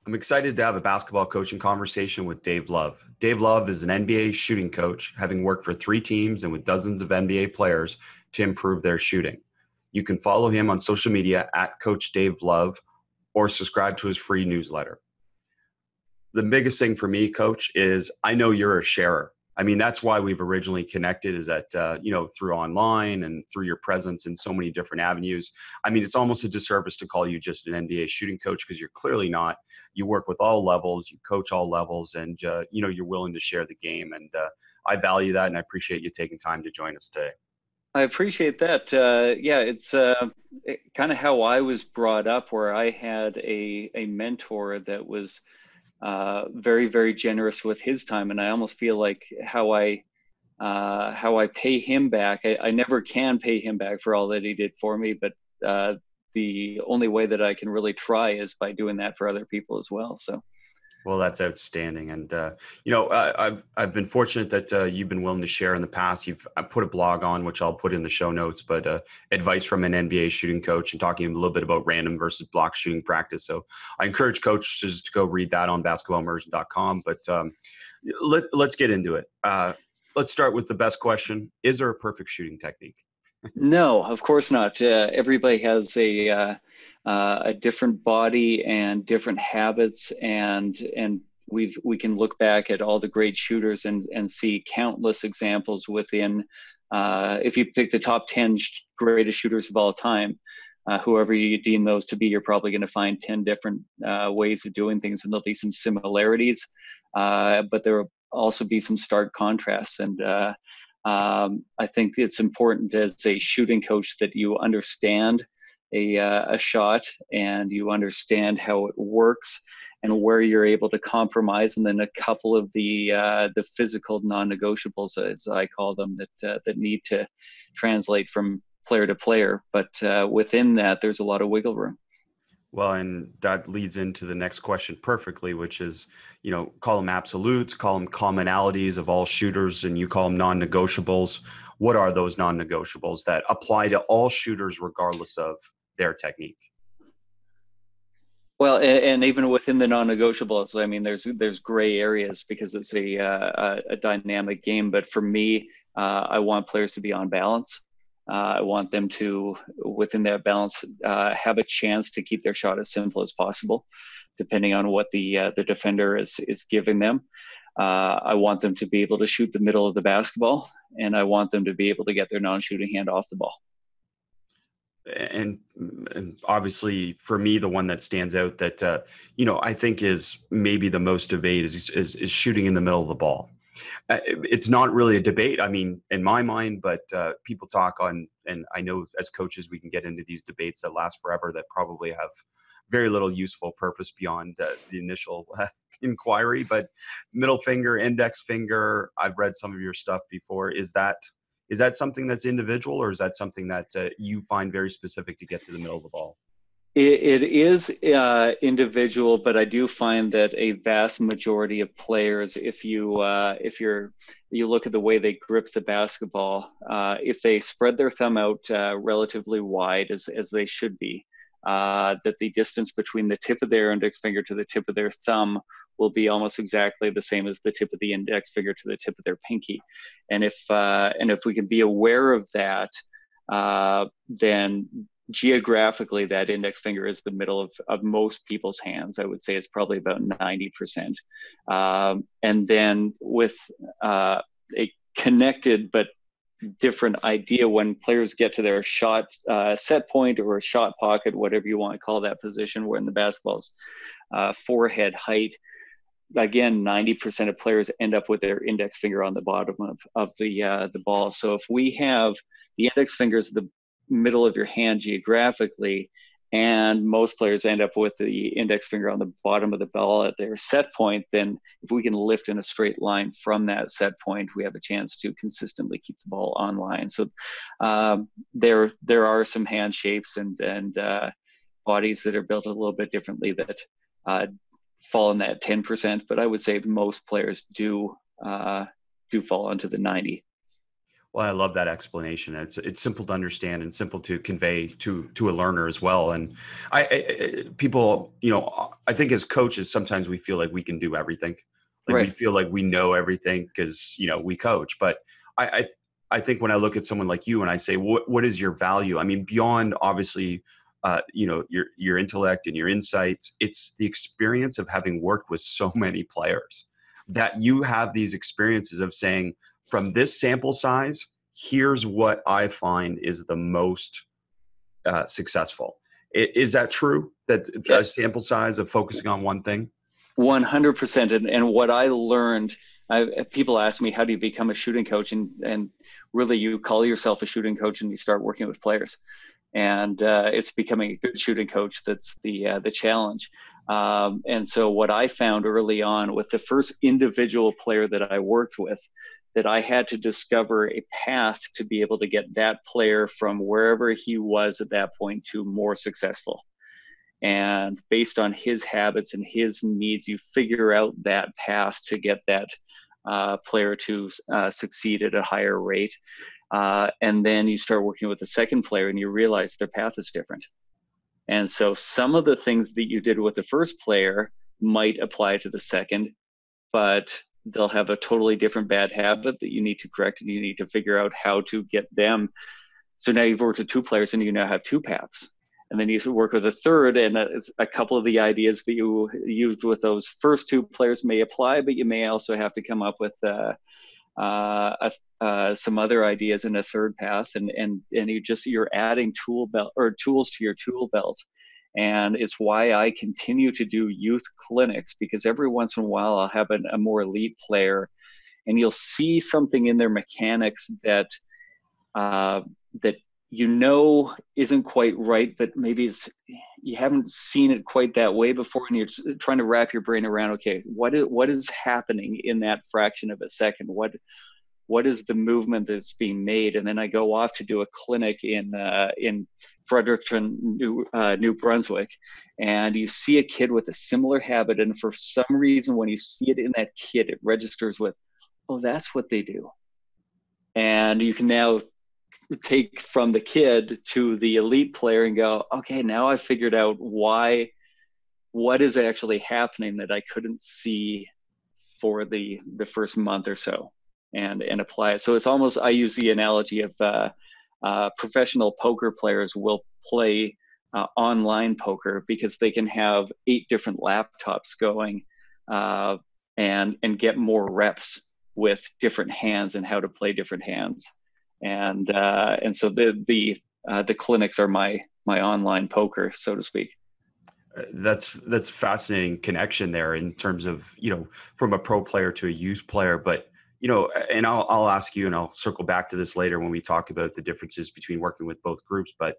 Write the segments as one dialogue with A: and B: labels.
A: I'm excited to have a basketball coaching conversation with Dave Love. Dave Love is an NBA shooting coach, having worked for 3 teams and with dozens of NBA players to improve their shooting. You can follow him on social media at Coach Dave Love or subscribe to his free newsletter. The biggest thing for me, Coach, is I know you're a sharer. I mean, that's why we've originally connected is that, through online and through your presence in so many different avenues. I mean, it's almost a disservice to call you just an NBA shooting coach because you're clearly not. You work with all levels, you coach all levels, and, you're willing to share the game. And I value that, and I appreciate you taking time to join us today.
B: I appreciate that. It's kind of how I was brought up, where I had a mentor that was very, very generous with his time, and I almost feel like how I pay him back. I never can pay him back for all that he did for me, but the only way that I can really try is by doing that for other people as well. So.
A: Well, that's outstanding, and I've been fortunate that you've been willing to share in the past. I put a blog on which I'll put in the show notes, but advice from an NBA shooting coach and talking a little bit about random versus block shooting practice. So I encourage coaches to go read that on basketballimmersion.com. But let's get into it. Let's start with the best question: is there a perfect shooting technique?
B: No, of course not. Everybody has a different body and different habits, and we can look back at all the great shooters and see countless examples within. If you pick the top 10 greatest shooters of all time, whoever you deem those to be, you're probably going to find 10 different ways of doing things, and there'll be some similarities, but there will also be some stark contrasts. And I think it's important as a shooting coach that you understand a shot and you understand how it works and where you're able to compromise, and then a couple of the physical non-negotiables, as I call them, that need to translate from player to player. But within that, there's a lot of wiggle room.
A: Well, and that leads into the next question perfectly, which is, call them absolutes, call them commonalities of all shooters, and you call them non-negotiables. What are those non-negotiables that apply to all shooters regardless of their technique?
B: Well, and even within the non-negotiables, I mean, there's gray areas because it's a dynamic game. But for me, I want players to be on balance. I want them to, within that balance, have a chance to keep their shot as simple as possible, depending on what the defender is giving them. I want them to be able to shoot the middle of the basketball, and I want them to be able to get their non-shooting hand off the ball.
A: And obviously, for me, the one that stands out that I think is maybe the most debate is shooting in the middle of the ball. It's not really a debate, I mean, in my mind, but people talk on, and I know as coaches, we can get into these debates that last forever that probably have very little useful purpose beyond the initial inquiry. But middle finger, index finger, I've read some of your stuff before. Is that something that's individual, or is that something that you find very specific to get to the middle of the ball?
B: It is individual, but I do find that a vast majority of players, if you look at the way they grip the basketball, if they spread their thumb out relatively wide as they should be, that the distance between the tip of their index finger to the tip of their thumb will be almost exactly the same as the tip of the index finger to the tip of their pinky. And if we can be aware of that, then geographically, that index finger is the middle of most people's hands. I would say it's probably about 90%. And then with a connected but different idea, when players get to their shot set point or a shot pocket, whatever you want to call that position, where in the basketball's forehead height, again, 90% of players end up with their index finger on the bottom of the ball. So if we have the index fingers the middle of your hand geographically, and most players end up with the index finger on the bottom of the ball at their set point, then if we can lift in a straight line from that set point, we have a chance to consistently keep the ball online. So there are some hand shapes and bodies that are built a little bit differently that fall in that 10%, but I would say most players do fall into the 90.
A: Well, I love that explanation. It's simple to understand and simple to convey to a learner as well. And people, I think as coaches, sometimes we feel like we can do everything. Like we
B: Right.
A: feel like we know everything because we coach. But I, I I think when I look at someone like you and I say, what is your value? I mean, beyond obviously, your intellect and your insights, it's the experience of having worked with so many players that you have these experiences of saying, from this sample size, here's what I find is the most successful. Is that true? That
B: Yeah,
A: a sample size of focusing on one thing?
B: 100%. And what I learned, people ask me, how do you become a shooting coach? And really, you call yourself a shooting coach and you start working with players. And it's becoming a good shooting coach that's the challenge. And so what I found early on with the first individual player that I worked with, that I had to discover a path to be able to get that player from wherever he was at that point to more successful. And based on his habits and his needs, you figure out that path to get that player to succeed at a higher rate. And then you start working with the second player and you realize their path is different. And so some of the things that you did with the first player might apply to the second, but they'll have a totally different bad habit that you need to correct, and you need to figure out how to get them. So now you've worked with two players and you now have two paths. And then you work with a third, and it's a couple of the ideas that you used with those first two players may apply, but you may also have to come up with some other ideas in a third path, and you're adding tools to your tool belt. And it's why I continue to do youth clinics, because every once in a while I'll have a more elite player, and you'll see something in their mechanics that that isn't quite right, but maybe you haven't seen it quite that way before, and you're trying to wrap your brain around, okay, what is happening in that fraction of a second? What is the movement that's being made? And then I go off to do a clinic in Fredericton, New Brunswick, and you see a kid with a similar habit, and for some reason, when you see it in that kid, it registers with, oh, that's what they do. And you can now take from the kid to the elite player and go, okay, now I figured out what is actually happening that I couldn't see for the first month or so, and apply it. So it's almost, I use the analogy of professional poker players will play online poker because they can have 8 different laptops going and get more reps with different hands and how to play different hands. And so the clinics are my online poker, so to speak.
A: That's a fascinating connection there in terms of, from a pro player to a youth player. But, and I'll ask you, and I'll circle back to this later when we talk about the differences between working with both groups. But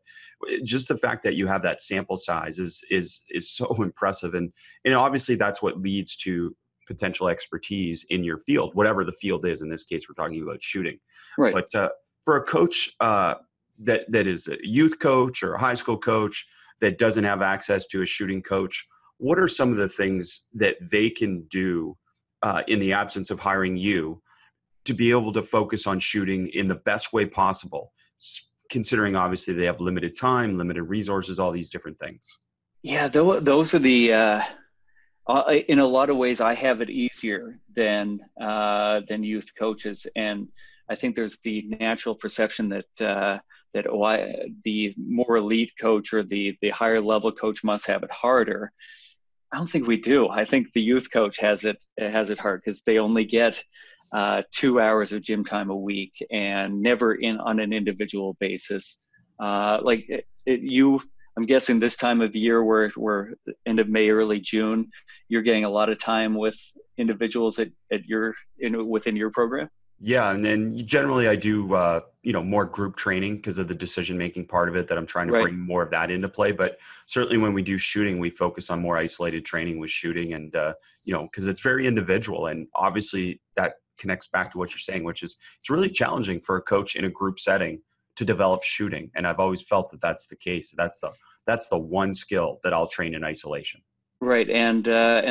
A: just the fact that you have that sample size is so impressive. And obviously that's what leads to potential expertise in your field, whatever the field is. In this case, we're talking about shooting.
B: Right.
A: But for a coach that is a youth coach or a high school coach that doesn't have access to a shooting coach, what are some of the things that they can do in the absence of hiring you to be able to focus on shooting in the best way possible, considering obviously they have limited time, limited resources, all these different things?
B: Yeah, those are the in a lot of ways I have it easier than youth coaches, and I think there's the natural perception that the more elite coach or the higher level coach must have it harder. I don't think we do. I think the youth coach has it hard because they only get 2 hours of gym time a week, and never on an individual basis. I'm guessing this time of year, we're end of May, early June, you're getting a lot of time with individuals within your program.
A: Yeah, and then generally I do more group training because of the decision-making part of it, that I'm trying to bring more of that into play. But certainly when we do shooting, we focus on more isolated training with shooting, and because it's very individual, and obviously that connects back to what you're saying, which is it's really challenging for a coach in a group setting to develop shooting. And I've always felt that that's the case. That's the one skill that I'll train in isolation.
B: Right, and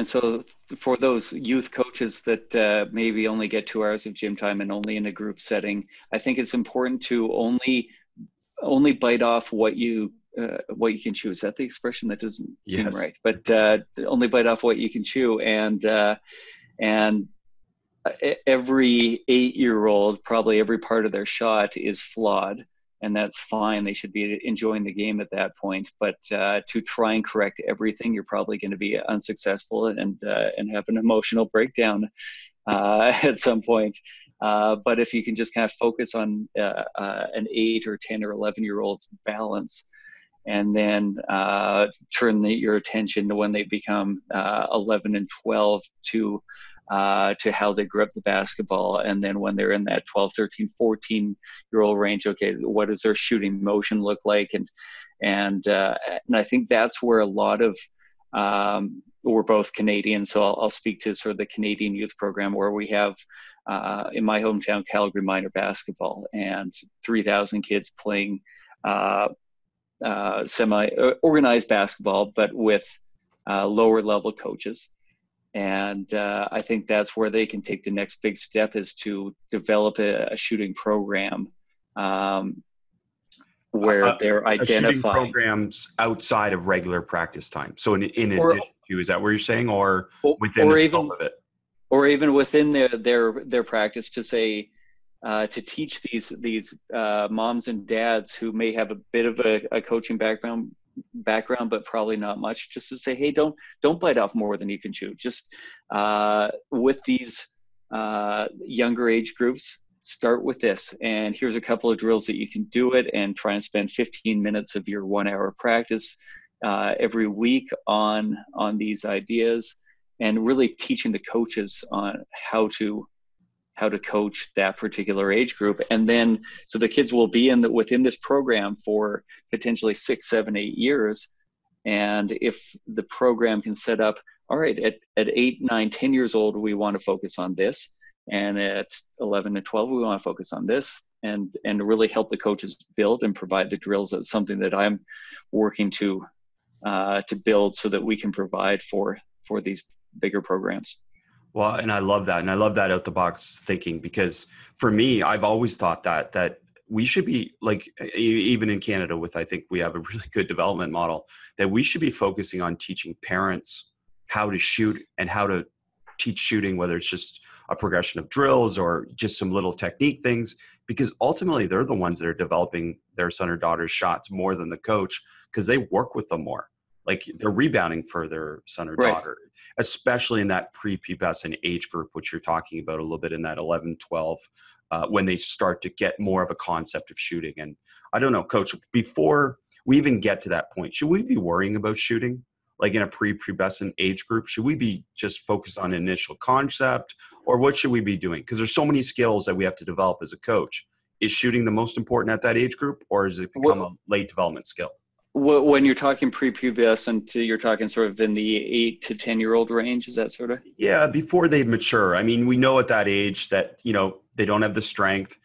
B: so for those youth coaches that maybe only get 2 hours of gym time and only in a group setting, I think it's important to only bite off what you can chew. Is that the expression? That doesn't seem
A: Yes.
B: right, but only bite off what you can chew. And every 8-year-old, probably every part of their shot is flawed, and that's fine. They should be enjoying the game at that point. But to try and correct everything, you're probably going to be unsuccessful and have an emotional breakdown at some point. But if you can just kind of focus on an 8 or 10 or 11-year-old's balance, and then turn your attention to when they become 11 and 12 to how they grip the basketball. And then when they're in that 12, 13, 14-year-old range, okay, what does their shooting motion look like? And I think that's where a lot of, we're both Canadian, so I'll speak to sort of the Canadian youth program, where we have in my hometown, Calgary minor basketball, and 3,000 kids playing semi-organized basketball, but with lower level coaches. And I think that's where they can take the next big step, is to develop a shooting program where they're
A: Shooting
B: identifying
A: programs outside of regular practice time. So in
B: or
A: addition to, is that what you're saying, or within
B: or
A: the
B: even
A: scope of it?
B: or even within their practice, to say to teach these moms and dads who may have a bit of a coaching background, but probably not much, just to say, hey, don't bite off more than you can chew. Just with these younger age groups, start with this, and here's a couple of drills that you can do it, and try and spend 15 minutes of your 1 hour practice every week on these ideas, and really teaching the coaches on how to coach that particular age group. And then so the kids will be within this program for potentially 6, 7, 8 years. And if the program can set up, all right, at 8, 9, 10 years old, we want to focus on this, and at 11 and 12, we want to focus on this, and really help the coaches build and provide the drills. That's something that I'm working to build, so that we can provide for these bigger programs.
A: Well, and I love that. And I love that out the box thinking, because for me, I've always thought that we should be like, even in Canada with, I think we have a really good development model, that we should be focusing on teaching parents how to shoot and how to teach shooting, whether it's just a progression of drills or just some little technique things, because ultimately they're the ones that are developing their son or daughter's shots more than the coach, because they work with them more. Like they're rebounding for their son or daughter, especially in that prepubescent age group, which you're talking about a little bit in that 11, 12, when they start to get more of a concept of shooting. And I don't know, Coach, before we even get to that point, should we be worrying about shooting? Like in a prepubescent age group, should we be just focused on initial concept, or what should we be doing? Because there's so many skills that we have to develop as a coach. Is shooting the most important at that age group, or has it become a late development skill?
B: When you're talking prepubescent, you're talking sort of in the 8 to 10-year-old range. Is that sort of?
A: Yeah, before they mature. I mean, we know at that age that, they don't have the strength.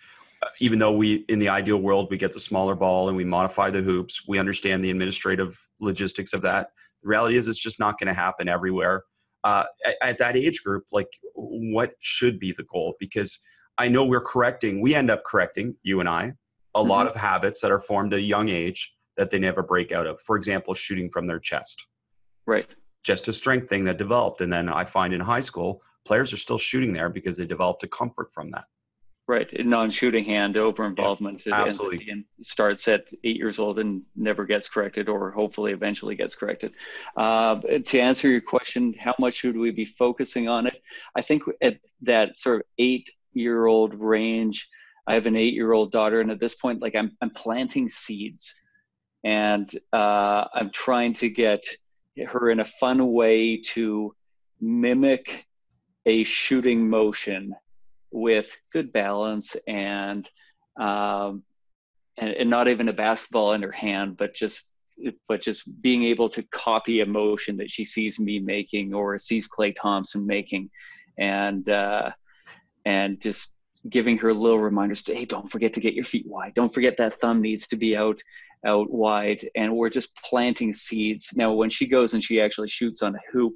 A: Even though in the ideal world, we get the smaller ball and we modify the hoops, we understand the administrative logistics of that. The reality is it's just not going to happen everywhere. At that age group, like, what should be the goal? Because I know we end up correcting, you and I, a lot of habits that are formed at a young age that they never break out of. For example, shooting from their chest.
B: Right.
A: Just a strength thing that developed. And then I find in high school, players are still shooting there because they developed a comfort from that.
B: Right. Non-shooting hand over involvement.
A: Yeah, absolutely.
B: It starts at 8 years old and never gets corrected, or hopefully eventually gets corrected. To answer your question, how much should we be focusing on it? I think at that sort of 8-year-old range, I have an 8-year-old daughter, and at this point, like I'm planting seeds. And I'm trying to get her in a fun way to mimic a shooting motion with good balance, and not even a basketball in her hand, but just being able to copy a motion that she sees me making or sees Klay Thompson making, and just giving her little reminders to, hey, don't forget to get your feet wide. Don't forget that thumb needs to be out. out wide, and we're just planting seeds. Now, when she goes and she actually shoots on a hoop,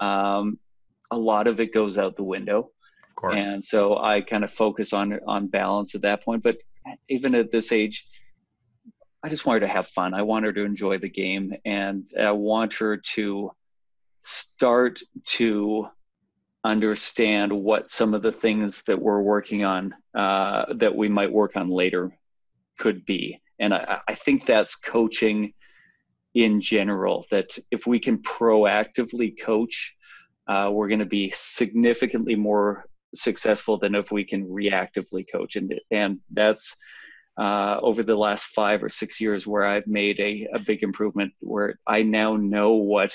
B: a lot of it goes out the window.
A: Of course.
B: And so I kind of focus on balance at that point. But even at this age, I just want her to have fun. I want her to enjoy the game, and I want her to start to understand what some of the things that we're working on, that we might work on later, could be. And I think that's coaching in general, that if we can proactively coach, we're going to be significantly more successful than if we can reactively coach. And that's over the last 5 or 6 years where I've made a big improvement, where I now know what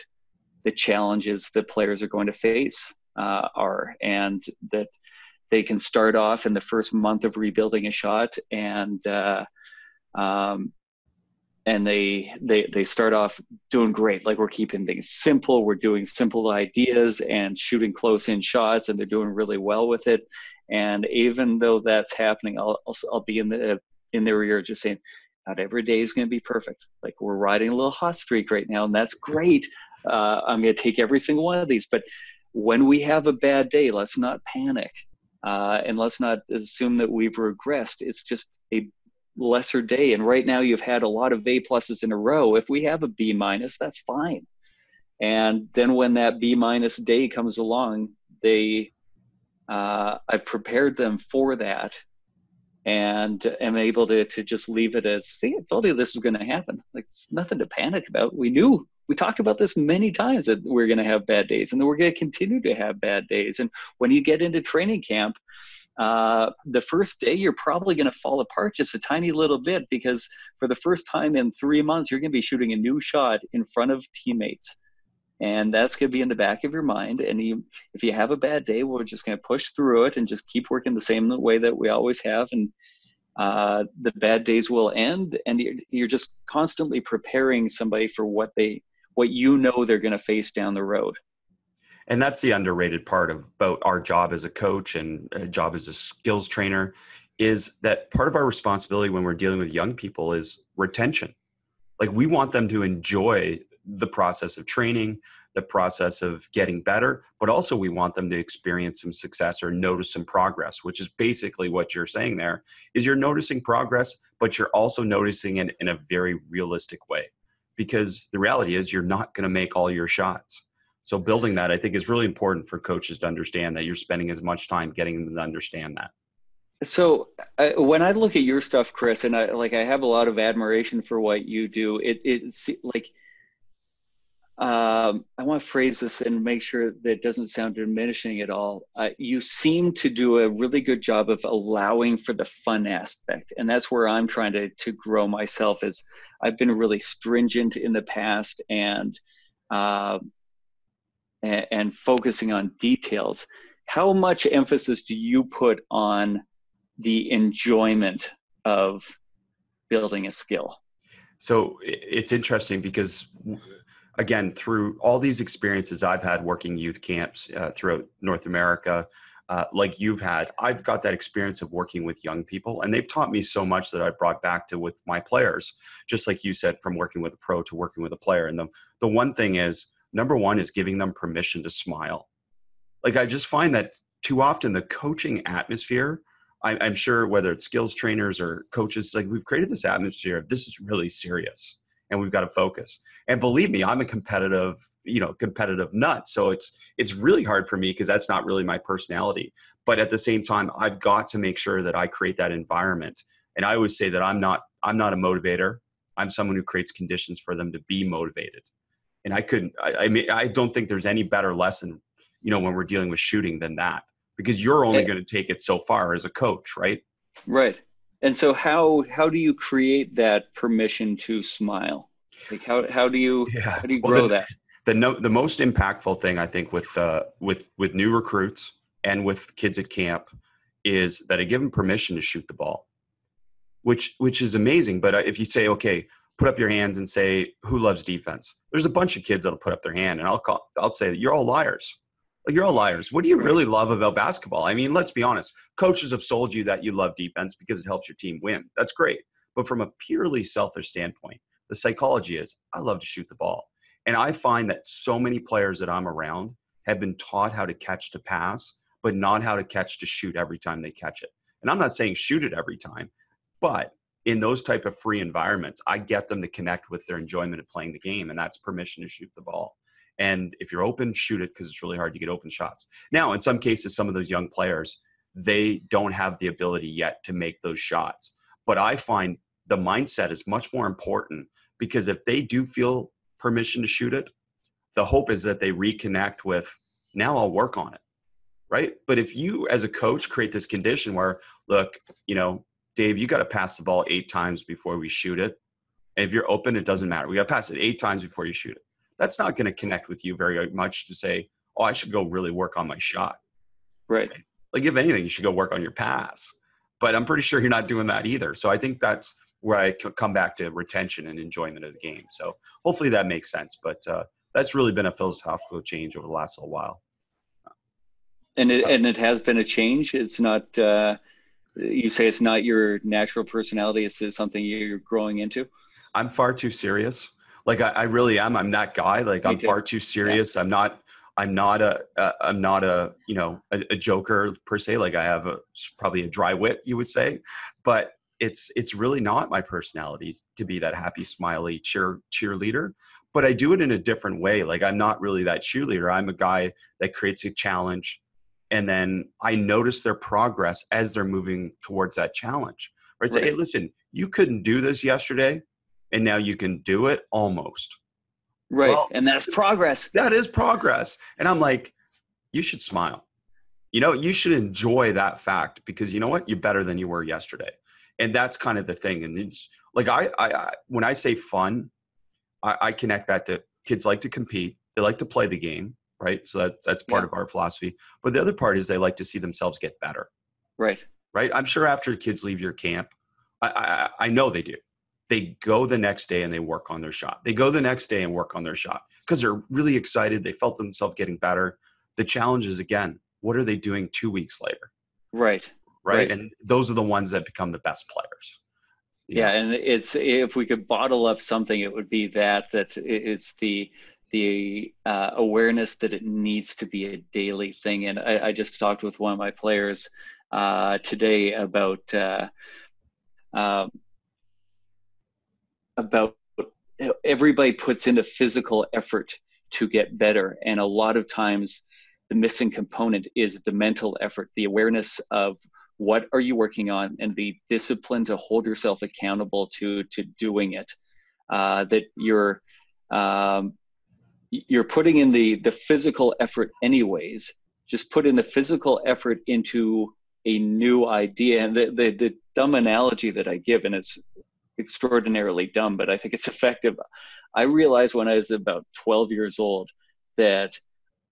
B: the challenges that players are going to face are, and that they can start off in the first month of rebuilding a shot, and they start off doing great. Like, we're keeping things simple. We're doing simple ideas and shooting close in shots, and they're doing really well with it. And even though that's happening, I'll be in their ear just saying, not every day is going to be perfect. Like, we're riding a little hot streak right now, and that's great. I'm going to take every single one of these. But when we have a bad day, let's not panic, and let's not assume that we've regressed. It's just a lesser day. And right now you've had a lot of A pluses in a row. If we have a B minus, that's fine. And then when that B minus day comes along, I've prepared them for that, and am able to just leave it as, see, I told you this was going to happen. Like, it's nothing to panic about. We talked about this many times, that we're going to have bad days, and that we're going to continue to have bad days. And when you get into training camp, the first day, you're probably going to fall apart just a tiny little bit, because for the first time in 3 months, you're going to be shooting a new shot in front of teammates. And that's going to be in the back of your mind. And if you have a bad day, we're just going to push through it and just keep working the same way that we always have. And the bad days will end. And you're just constantly preparing somebody for what you know they're going to face down the road.
A: And that's the underrated part about our job as a coach and a job as a skills trainer, is that part of our responsibility when we're dealing with young people is retention. Like, we want them to enjoy the process of training, the process of getting better, but also we want them to experience some success or notice some progress, which is basically what you're saying there, is you're noticing progress, but you're also noticing it in a very realistic way, because the reality is you're not going to make all your shots. So building that, I think, is really important for coaches to understand, that you're spending as much time getting them to understand that. So
B: when I look at your stuff, Chris, and I have a lot of admiration for what you do. It's like, I want to phrase this and make sure that it doesn't sound diminishing at all. You seem to do a really good job of allowing for the fun aspect. And that's where I'm trying to grow myself. Is I've been really stringent in the past, and focusing on details. How much emphasis do you put on the enjoyment of building a skill?
A: So it's interesting because, again, through all these experiences I've had working youth camps throughout North America, like you've had, I've got that experience of working with young people, and they've taught me so much that I brought back to with my players, just like you said, from working with a pro to working with a player. And the one thing is, number one is giving them permission to smile. Like, I just find that too often the coaching atmosphere, I'm sure whether it's skills trainers or coaches, like, we've created this atmosphere of, this is really serious and we've got to focus. And believe me, I'm a competitive nut. So it's really hard for me, because that's not really my personality. But at the same time, I've got to make sure that I create that environment. And I always say that I'm not a motivator. I'm someone who creates conditions for them to be motivated. And I don't think there's any better lesson, when we're dealing with shooting than that, because you're only going to take it so far as a coach, right?
B: Right. And so how do you create that permission to smile? Like, how do you grow that?
A: The most impactful thing, I think, with new recruits and with kids at camp, is that I give them permission to shoot the ball, which is amazing. But if you say, okay, put up your hands and say, who loves defense? There's a bunch of kids that'll put up their hand, and I'll say, you're all liars. Like, you're all liars. What do you really love about basketball? I mean, let's be honest. Coaches have sold you that you love defense because it helps your team win. That's great. But from a purely selfish standpoint, the psychology is I love to shoot the ball. And I find that so many players that I'm around have been taught how to catch to pass, but not how to catch to shoot every time they catch it. And I'm not saying shoot it every time, but in those type of free environments, I get them to connect with their enjoyment of playing the game, and that's permission to shoot the ball. And if you're open, shoot it, because it's really hard to get open shots. Now, in some cases, some of those young players, they don't have the ability yet to make those shots. But I find the mindset is much more important, because if they do feel permission to shoot it, the hope is that they reconnect with, now I'll work on it, right? But if you as a coach create this condition where, look, Dave, you got to pass the ball 8 times before we shoot it. And if you're open, it doesn't matter. We got to pass it 8 times before you shoot it. That's not going to connect with you very much to say, oh, I should go really work on my shot.
B: Right.
A: Like, if anything, you should go work on your pass. But I'm pretty sure you're not doing that either. So I think that's where I come back to retention and enjoyment of the game. So hopefully that makes sense. But that's really been a philosophical change over the last little while.
B: And it has been a change. It's not, you say it's not your natural personality. It's something you're growing into.
A: I'm far too serious. Like I really am. I'm that guy. Like I'm far too serious. Yeah. I'm not a joker per se. Like I have probably a dry wit, you would say, but it's really not my personality to be that happy, smiley cheerleader, but I do it in a different way. Like I'm not really that cheerleader. I'm a guy that creates a challenge, and then I notice their progress as they're moving towards that challenge. Right? Say, hey, listen, you couldn't do this yesterday, and now you can do it almost.
B: Right. Well, and that's progress.
A: That is progress. And I'm like, you should smile. You should enjoy that fact, because you know what? You're better than you were yesterday. And that's kind of the thing. And it's like, I when I say fun, I connect that to kids like to compete. They like to play the game. Right. So that's part of our philosophy. But the other part is they like to see themselves get better.
B: Right.
A: Right. I'm sure after kids leave your camp, I know they do. They go the next day and they work on their shot. They go the next day and work on their shot because they're really excited. They felt themselves getting better. The challenge is, again, what are they doing 2 weeks later?
B: Right.
A: And those are the ones that become the best players.
B: Yeah. And it's, if we could bottle up something, it would be that it's the awareness that it needs to be a daily thing. And I just talked with one of my players today about everybody puts in a physical effort to get better. And a lot of times the missing component is the mental effort, the awareness of what are you working on, and the discipline to hold yourself accountable to doing it. That you're putting in the physical effort anyways. Just put in the physical effort into a new idea. And the dumb analogy that I give, and it's extraordinarily dumb, but I think it's effective. I realized when I was about 12 years old that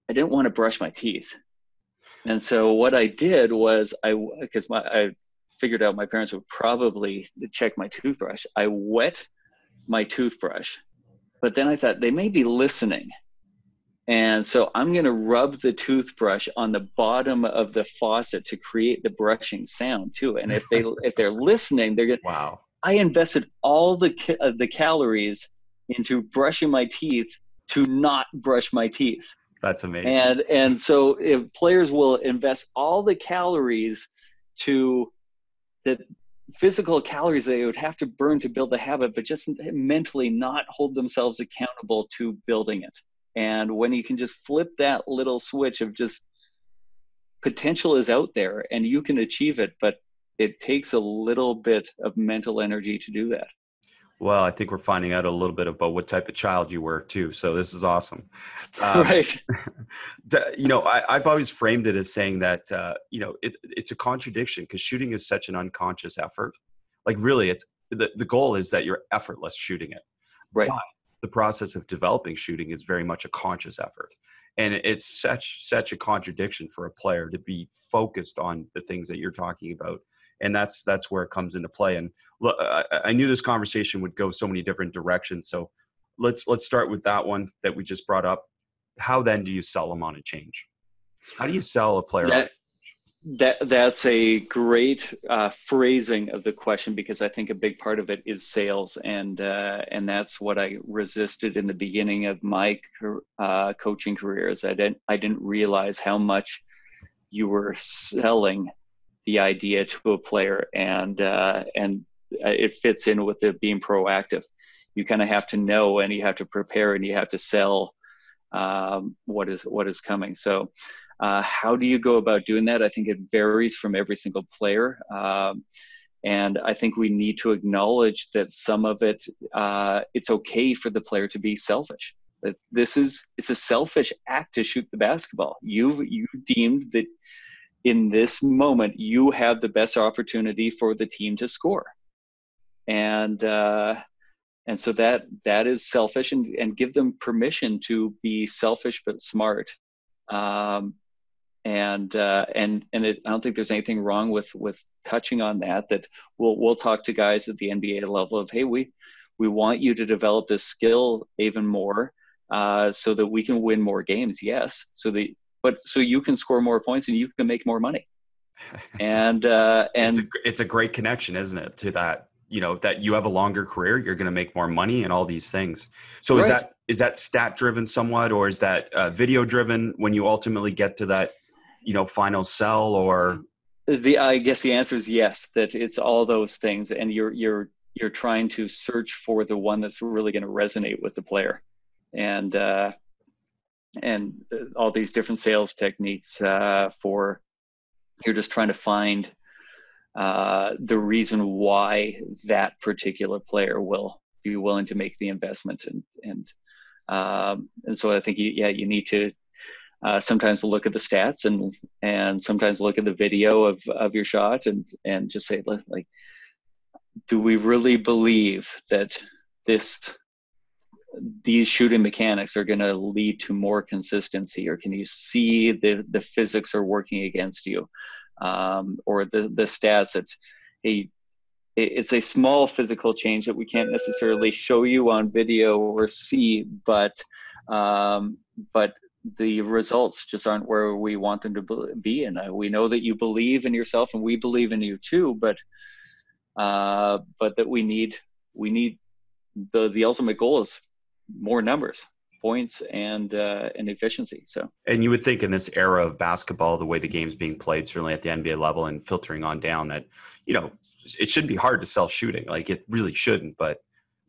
B: I didn't want to brush my teeth. And so what I did was I figured out my parents would probably check my toothbrush. I wet my toothbrush, but then I thought they may be listening. And so I'm going to rub the toothbrush on the bottom of the faucet to create the brushing sound too. And if they're listening, they're going to,
A: wow.
B: I invested all the calories into brushing my teeth to not brush my teeth.
A: That's amazing.
B: And so if players will invest all the calories to the physical calories they would have to burn to build the habit, but just mentally not hold themselves accountable to building it. And when you can just flip that little switch of just potential is out there and you can achieve it, but it takes a little bit of mental energy to do that.
A: Well, I think we're finding out a little bit about what type of child you were too. So this is awesome.
B: Right.
A: I've always framed it as saying that, it's a contradiction because shooting is such an unconscious effort. Like really it's the goal is that you're effortless shooting it.
B: Right.
A: But the process of developing shooting is very much a conscious effort. And it's such a contradiction for a player to be focused on the things that you're talking about. And that's where it comes into play. And look, I knew this conversation would go so many different directions. So let's start with that one that we just brought up. How then do you sell them on a change? How do you sell a player?
B: That's a great phrasing of the question, because I think a big part of it is sales, and that's what I resisted in the beginning of my coaching career. Is I didn't realize how much you were selling the idea to a player, and it fits in with the being proactive. You kind of have to know, and you have to prepare, and you have to sell what is coming. So how do you go about doing that? I think it varies from every single player. And I think we need to acknowledge that some of it, it's okay for the player to be selfish. That it's a selfish act to shoot the basketball. You deemed that in this moment, you have the best opportunity for the team to score. And so that is selfish, and give them permission to be selfish but smart. I don't think there's anything wrong with touching on that. That we'll talk to guys at the NBA level of, hey, we want you to develop this skill even more, so that we can win more games. Yes, so you can score more points and you can make more money. And
A: it's a great connection, isn't it, to that? That you have a longer career, you're going to make more money and all these things. So right. Is that stat driven somewhat, or is that video driven when you ultimately get to that, final sell? Or
B: I guess the answer is yes, that it's all those things. And you're trying to search for the one that's really going to resonate with the player. And all these different sales techniques you're just trying to find the reason why that particular player will be willing to make the investment. And so I think you need to sometimes look at the stats and sometimes look at the video of your shot and just say, like, do we really believe that these shooting mechanics are going to lead to more consistency, or can you see the physics are working against you, or the stats that, hey, it's a small physical change that we can't necessarily show you on video or see, but the results just aren't where we want them to be. And we know that you believe in yourself, and we believe in you too, but that we need the ultimate goal is more numbers, points, and efficiency. So,
A: and you would think in this era of basketball, the way the game's being played, certainly at the NBA level and filtering on down, that it shouldn't be hard to sell shooting. Like, it really shouldn't, but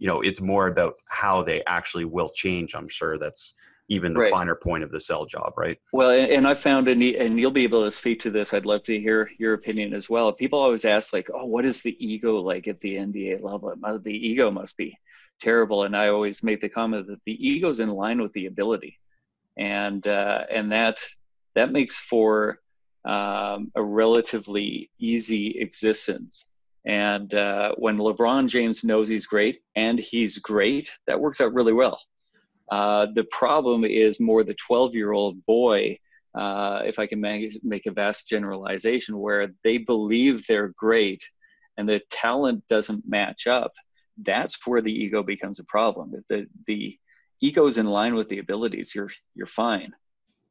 A: it's more about how they actually will change. I'm sure that's even the finer point of the sell job, right?
B: Well, and I found, and you'll be able to speak to this, I'd love to hear your opinion as well. People always ask, like, oh, what is the ego like at the NBA level? The ego must be terrible. And I always make the comment that the ego is in line with the ability, and that makes for a relatively easy existence. And when LeBron James knows he's great, and he's great, that works out really well. The problem is more the 12-year-old boy, if I can make a vast generalization, where they believe they're great and the talent doesn't match up. That's where the ego becomes a problem. If the ego is in line with the abilities, you're fine.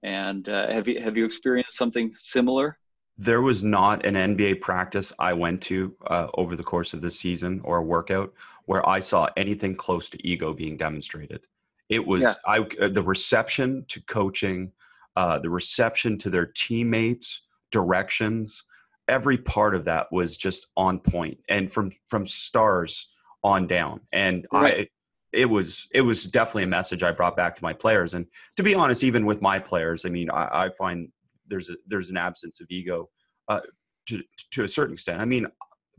B: And have you experienced something similar?
A: There was not an NBA practice I went to over the course of the season, or a workout, where I saw anything close to ego being demonstrated. It was the reception to coaching, the reception to their teammates, directions. Every part of that was just on point, and from stars on down. And it was definitely a message I brought back to my players. And to be honest, even with my players, I mean, I find there's an absence of ego to a certain extent. I mean,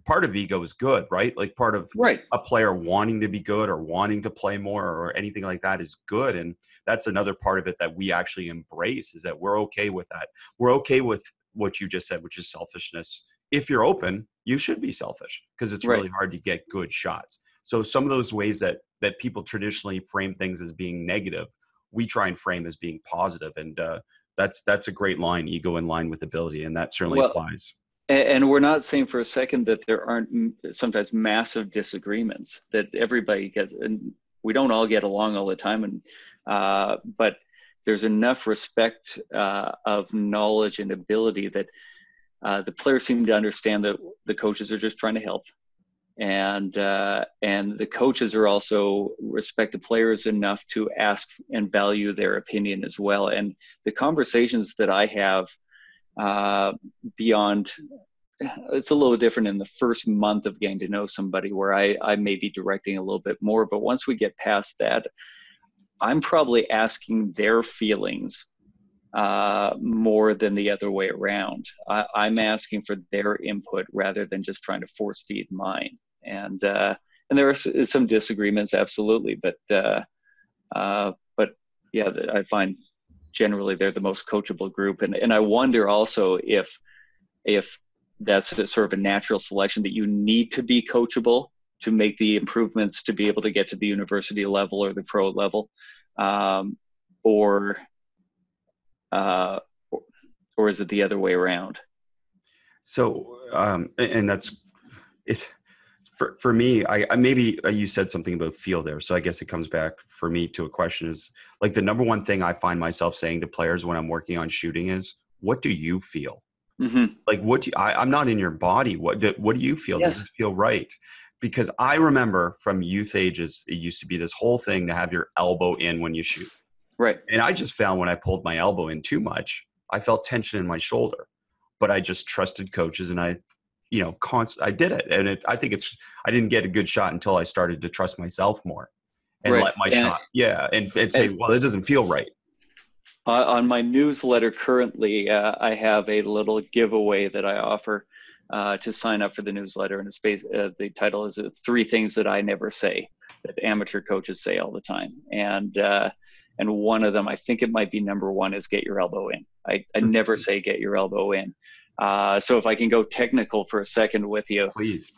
A: part of ego is good, right? Like, part of a player wanting to be good or wanting to play more or anything like that is good. And that's another part of it that we actually embrace, is that we're okay with that. We're okay with what you just said, which is selfishness. If you're open, you should be selfish, because it's really hard to get good shots. So some of those ways that people traditionally frame things as being negative, we try and frame as being positive. And that's a great line, ego in line with ability. And that certainly applies.
B: And we're not saying for a second that there aren't sometimes massive disagreements that everybody gets, and we don't all get along all the time. And but there's enough respect of knowledge and ability that the players seem to understand that the coaches are just trying to help, and the coaches are also respect the players enough to ask and value their opinion as well. And the conversations that I have beyond, it's a little different in the first month of getting to know somebody, where I may be directing a little bit more, but once we get past that, I'm probably asking their feelings more than the other way around. I'm asking for their input rather than just trying to force feed mine. And there are some disagreements, absolutely, but yeah, I find generally they're the most coachable group. And I wonder also if that's sort of a natural selection, that you need to be coachable to make the improvements to be able to get to the university level or the pro level, or is it the other way around?
A: So, and that's it. For me, I maybe you said something about feel there. So I guess it comes back for me to a question is, like, the number one thing I find myself saying to players when I'm working on shooting is, what do you feel?
B: Mm-hmm.
A: Like, I'm not in your body. What do you feel?
B: Yes.
A: Does this feel right? Because I remember from youth ages, it used to be this whole thing to have your elbow in when you shoot.
B: Right.
A: And I just found when I pulled my elbow in too much, I felt tension in my shoulder. But I just trusted coaches, and I did it. And I think I didn't get a good shot until I started to trust myself more and
B: right.
A: let my shot. Yeah. And say, well, it doesn't feel right.
B: On my newsletter currently, I have a little giveaway that I offer to sign up for the newsletter. And the title is 3 Things That I Never Say, that amateur coaches say all the time. And one of them, I think it might be number 1, is get your elbow in. I never say get your elbow in. So if I can go technical for a second with you.
A: Please.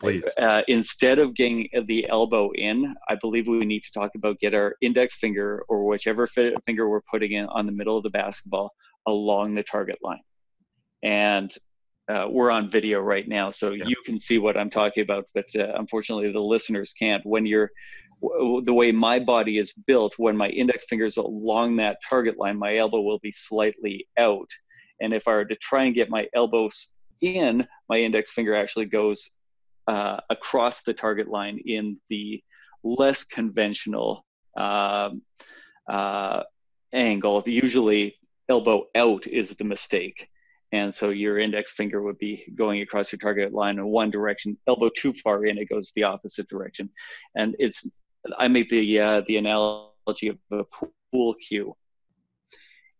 B: Instead of getting the elbow in, I believe we need to talk about get our index finger, or whichever finger we're putting in on the middle of the basketball, along the target line. And we're on video right now, so you can see what I'm talking about, but unfortunately the listeners can't. When the way my body is built, when my index finger is along that target line, my elbow will be slightly out. And if I were to try and get my elbows in, my index finger actually goes across the target line in the less conventional angle. Usually elbow out is the mistake. And so your index finger would be going across your target line in one direction. Elbow too far in, it goes the opposite direction. And I make the analogy of a pool cue.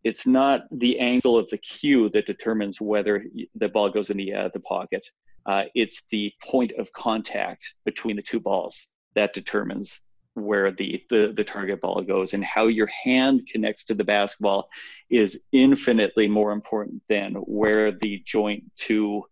B: It's not the angle of the cue that determines whether the ball goes in the pocket. It's the point of contact between the two balls that determines where the target ball goes. And how your hand connects to the basketball is infinitely more important than where the joint two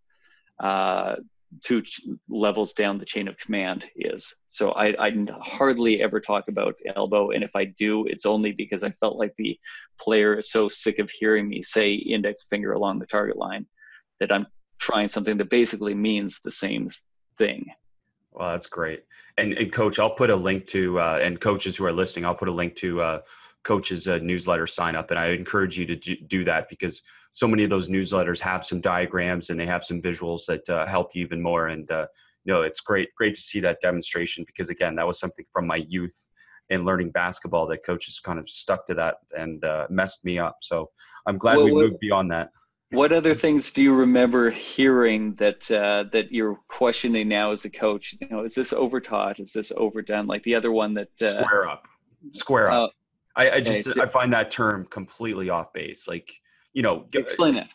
B: levels down the chain of command is. So I hardly ever talk about elbow, and if I do, it's only because I felt like the player is so sick of hearing me say index finger along the target line that I'm trying something that basically means the same thing.
A: Well, that's great. And Coach, I'll put a link to, and coaches who are listening, I'll put a link to Coach's newsletter sign up. And I encourage you to do that, because so many of those newsletters have some diagrams and they have some visuals that help you even more. And, it's great to see that demonstration, because again, that was something from my youth and learning basketball that coaches kind of stuck to that and messed me up. So I'm glad we moved beyond that.
B: What other things do you remember hearing that you're questioning now as a coach? Is this overtaught? Is this overdone? Like the other one that
A: square up. I find that term completely off base. Like,
B: explain it.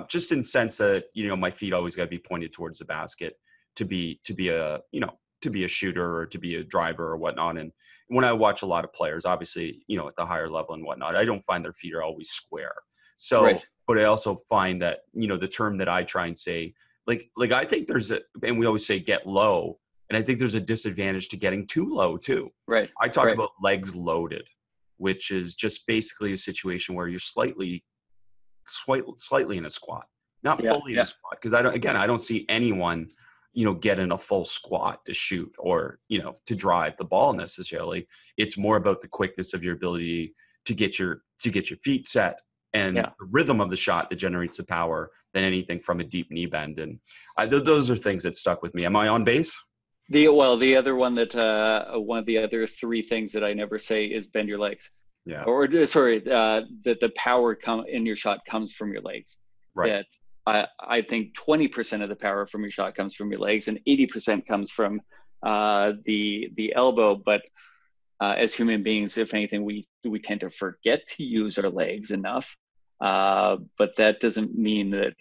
A: Just in the sense that my feet always got to be pointed towards the basket to be a shooter or to be a driver or whatnot. And when I watch a lot of players, obviously, at the higher level and whatnot, I don't find their feet are always square. So. Right. But I also find that, the term that I try and say, like I think and we always say get low. And I think there's a disadvantage to getting too low too.
B: Right.
A: I talk about legs loaded, which is just basically a situation where you're slightly in a squat, not fully in a squat. Because I don't see anyone, get in a full squat to shoot or, to drive the ball necessarily. It's more about the quickness of your ability to get your feet set and
B: Yeah.
A: the rhythm of the shot that generates the power than anything from a deep knee bend. And those are things that stuck with me. Am I on base?
B: The other one that one of the other three things that I never say is bend your legs.
A: Yeah.
B: Or sorry, that the power in your shot comes from your legs.
A: Right.
B: That I think 20% of the power from your shot comes from your legs, and 80% comes from the elbow. But as human beings, if anything, we tend to forget to use our legs enough. But that doesn't mean that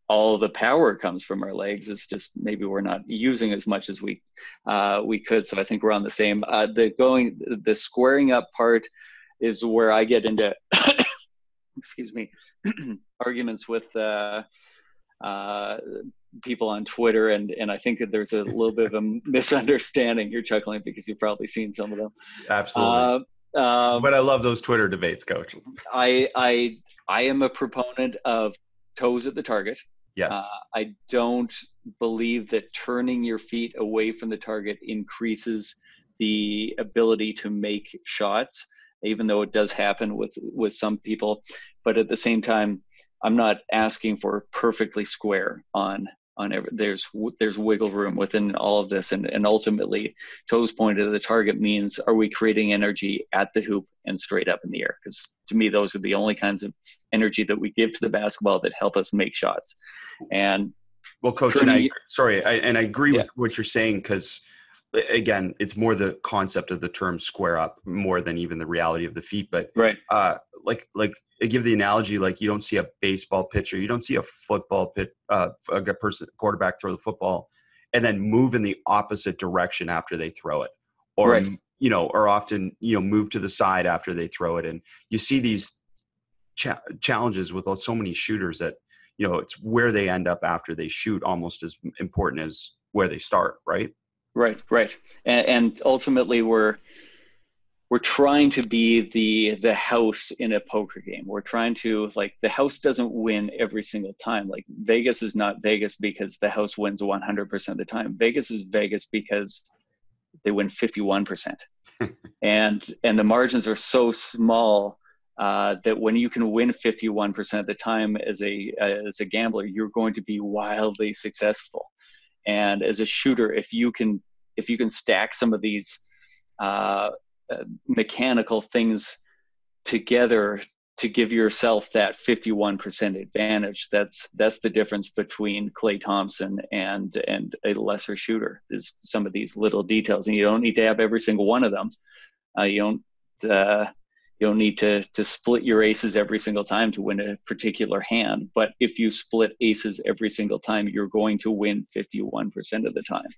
B: all the power comes from our legs. It's just maybe we're not using as much as we could. So I think we're on the same. The squaring up part is where I get into excuse me arguments with people on Twitter, and I think that there's a little bit of a misunderstanding. You're chuckling because you've probably seen some of them.
A: Absolutely. But I love those Twitter debates, Coach.
B: I am a proponent of toes at the target.
A: Yes.
B: I don't believe that turning your feet away from the target increases the ability to make shots, even though it does happen with some people. But at the same time, I'm not asking for perfectly square on there's wiggle room within all of this, and ultimately toes pointed to the target means, are we creating energy at the hoop and straight up in the air? Because to me, those are the only kinds of energy that we give to the basketball that help us make shots. And
A: well, Coach, and I agree with what you're saying, because again, it's more the concept of the term square up more than even the reality of the feet. But
B: right.
A: Like I give the analogy, like you don't see a baseball pitcher, you don't see a football quarterback throw the football and then move in the opposite direction after they throw it, or
B: right.
A: or often move to the side after they throw it. And you see these challenges with so many shooters that it's where they end up after they shoot almost as important as where they start. Right.
B: And ultimately we're trying to be the house in a poker game. We're trying to, like, the house doesn't win every single time. Like, Vegas is not Vegas because the house wins 100% of the time. Vegas is Vegas because they win 51%. and the margins are so small that when you can win 51% of the time as a gambler, you're going to be wildly successful. And as a shooter, if you can stack some of these mechanical things together to give yourself that 51% advantage, that's the difference between Klay Thompson and a lesser shooter, is some of these little details. And you don't need to have every single one of them. You don't need to split your aces every single time to win a particular hand. But if you split aces every single time, you're going to win 51% of the time,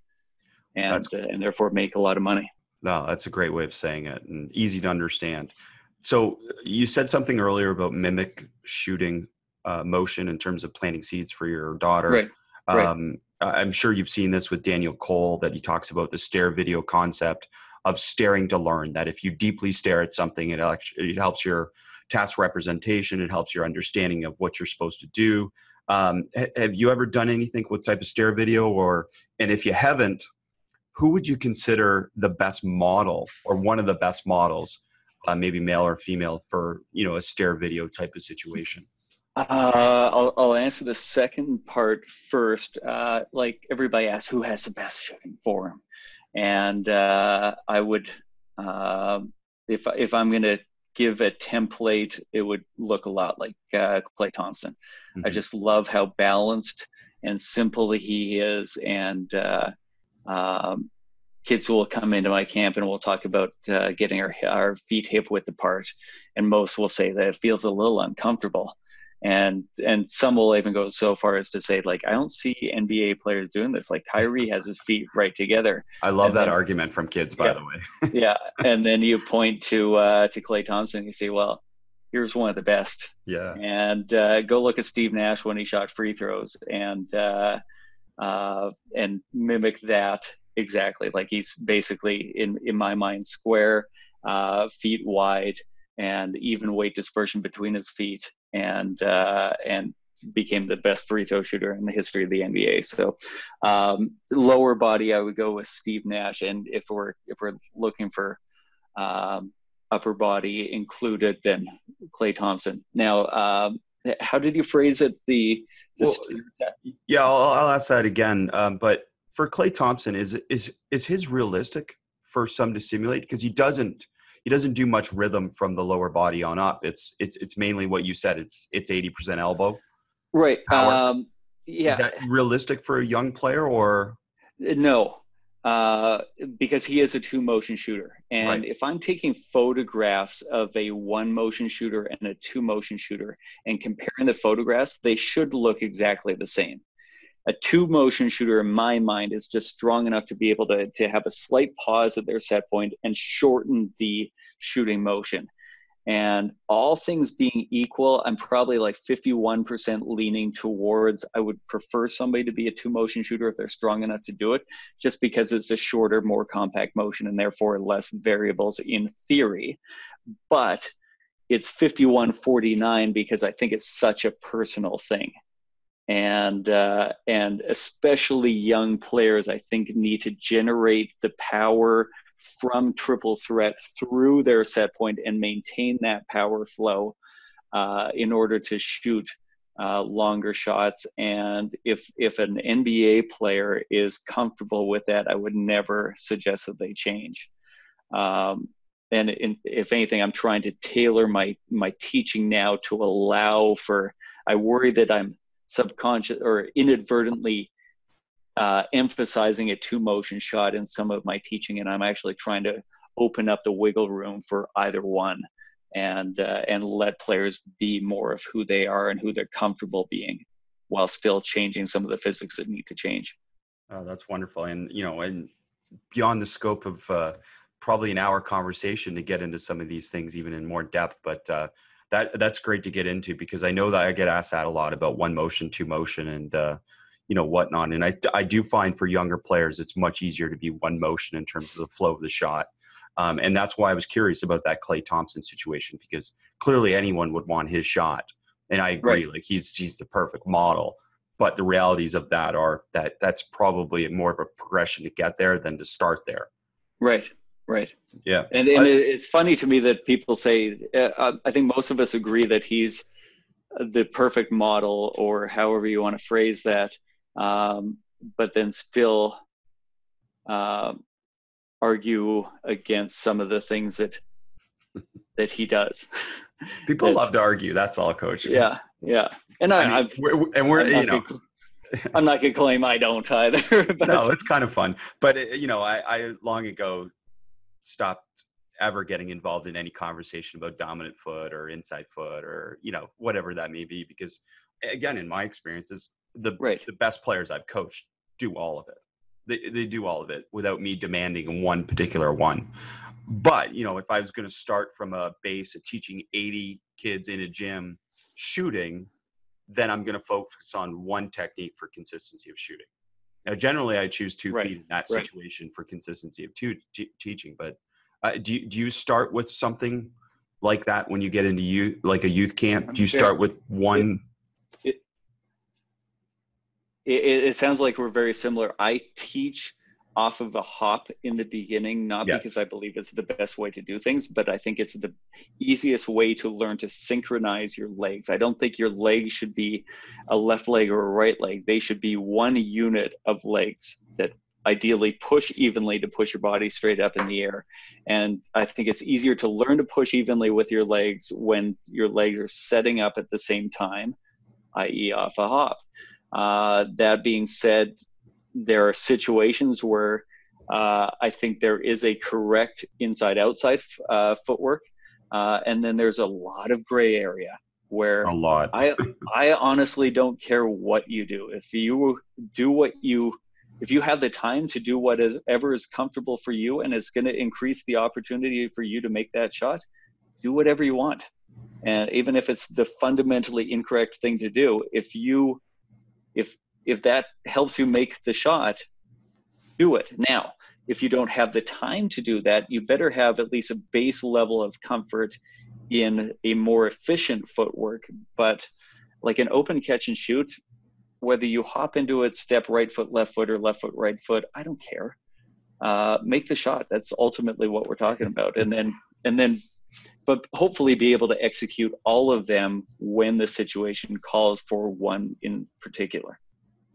B: and therefore make a lot of money.
A: No, that's a great way of saying it, and easy to understand. So you said something earlier about mimic shooting motion in terms of planting seeds for your daughter.
B: Right.
A: I'm sure you've seen this with Daniel Cole, that he talks about the stare video concept of staring to learn, that if you deeply stare at something, it helps your task representation. It helps your understanding of what you're supposed to do. Have you ever done anything with type of stare video, and if you haven't, who would you consider the best model or one of the best models, maybe male or female, for a stare video type of situation?
B: I'll answer the second part first. Like, everybody asks who has the best shooting form, and I would, if I'm going to give a template, it would look a lot like Klay Thompson. Mm-hmm. I just love how balanced and simple he is, and kids will come into my camp and we'll talk about getting our feet hip width apart, and most will say that it feels a little uncomfortable, and some will even go so far as to say, like, I don't see NBA players doing this. Like, Kyrie has his feet right together.
A: I love that argument from kids, by the way.
B: Yeah, and then you point to Klay Thompson and you say, well, here's one of the best.
A: Yeah,
B: and go look at Steve Nash when he shot free throws, and mimic that exactly. Like, he's basically in my mind square, feet wide, and even weight dispersion between his feet, and became the best free throw shooter in the history of the NBA. So lower body, I would go with Steve Nash. And if we're looking for a upper body included than Klay Thompson. Now, how did you phrase it?
A: Well, yeah, I'll ask that again. But for Klay Thompson, is his realistic for some to simulate? Because he doesn't do much rhythm from the lower body on up. It's mainly what you said. It's 80% elbow.
B: Right.
A: Power.
B: Yeah.
A: Is that realistic for a young player or?
B: No, because he is a 2-motion shooter. And
A: Right.
B: if I'm taking photographs of a 1-motion shooter and a 2-motion shooter and comparing the photographs, they should look exactly the same. A 2-motion shooter, in my mind, is just strong enough to be able to have a slight pause at their set point and shorten the shooting motion. And all things being equal, I'm probably like 51% leaning towards I would prefer somebody to be a 2-motion shooter if they're strong enough to do it, just because it's a shorter, more compact motion and therefore less variables in theory. But it's 51-49 because I think it's such a personal thing. And especially young players, I think, need to generate the power from triple threat through their set point and maintain that power flow in order to shoot longer shots. And if an NBA player is comfortable with that, I would never suggest that they change. If anything, I'm trying to tailor my teaching now to allow for, I worry that I'm subconscious or inadvertently emphasizing a 2-motion shot in some of my teaching, and I'm actually trying to open up the wiggle room for either one and let players be more of who they are and who they're comfortable being while still changing some of the physics that need to change.
A: Oh, that's wonderful. And, and beyond the scope of probably an hour conversation to get into some of these things even in more depth, but that's great to get into, because I know that I get asked that a lot about 1-motion, 2-motion, and whatnot. And I do find for younger players, it's much easier to be 1-motion in terms of the flow of the shot. And that's why I was curious about that Klay Thompson situation, because clearly anyone would want his shot. And I agree,
B: Right.
A: like he's the perfect model. But the realities of that are that's probably more of a progression to get there than to start there.
B: Right.
A: Yeah.
B: And it's funny to me that people say, I think most of us agree that he's the perfect model, or however you want to phrase that, but then still argue against some of the things that he does.
A: People love to argue. That's all, Coach.
B: Yeah. And I'm not gonna claim I don't either. But.
A: No, it's kind of fun. But I long ago stopped ever getting involved in any conversation about dominant foot or inside foot or whatever that may be, because again, in my experiences, the best players I've coached do all of it. They do all of it without me demanding one particular one. But if I was going to start from a base of teaching 80 kids in a gym shooting, then I'm going to focus on one technique for consistency of shooting. Now, generally, I choose 2 feet in that situation for consistency of teaching. But do you start with something like that when you get into like a youth camp? Do you start with one?
B: It sounds like we're very similar. I teach off of a hop in the beginning, not because I believe it's the best way to do things, but I think it's the easiest way to learn to synchronize your legs. I don't think your legs should be a left leg or a right leg. They should be one unit of legs that ideally push evenly to push your body straight up in the air. And I think it's easier to learn to push evenly with your legs when your legs are setting up at the same time, i.e. off a hop. That being said, there are situations where I think there is a correct inside-outside footwork, and then there's a lot of gray area where I honestly don't care what you do. If you do if you have the time to do whatever is comfortable for you and it's going to increase the opportunity for you to make that shot, do whatever you want. And even if it's the fundamentally incorrect thing to do, if that helps you make the shot, do it. Now, if you don't have the time to do that, you better have at least a base level of comfort in a more efficient footwork. But like an open catch and shoot, whether you hop into it, step right foot, left foot, or left foot, right foot, I don't care. Make the shot. That's ultimately what we're talking about. And then but hopefully be able to execute all of them when the situation calls for one in particular.